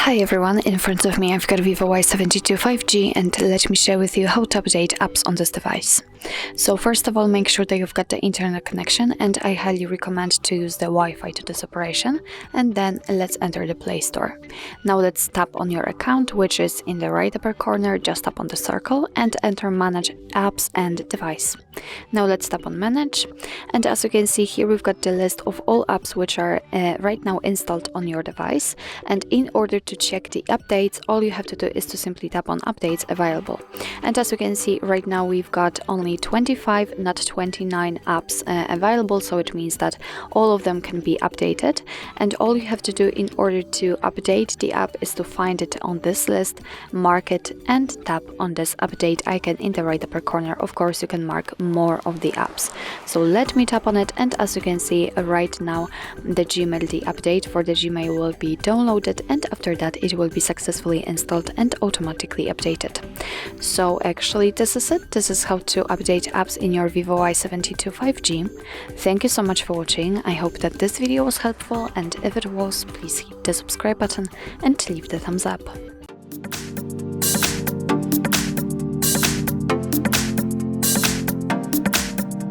Hi everyone, in front of me I've got VIVO Y72 5G and let me share with you how to update apps on this device. So first of all, make sure that you've got the internet connection, and I highly recommend to use the Wi-Fi to this operation, and then let's enter the Play Store. Now let's tap on your account, which is in the right upper corner, just tap on the circle and enter Manage Apps and Device. Now let's tap on Manage, and as you can see here we've got the list of all apps which are right now installed on your device, and in order to check the updates, all you have to do is to simply tap on Updates Available. And as you can see right now we've got only 25, not 29 apps available, so it means that all of them can be updated, and all you have to do in order to update the app is to find it on this list, mark it and tap on this update icon in the right upper corner. Of course you can mark more of the apps, so let me tap on it, and as you can see right now the update for the Gmail will be downloaded, and after that it will be successfully installed and automatically updated. So actually this is it. This is how to update apps in your VIVO Y72 5G. Thank you so much for watching. I hope that this video was helpful, and if it was, please hit the subscribe button and leave the thumbs up.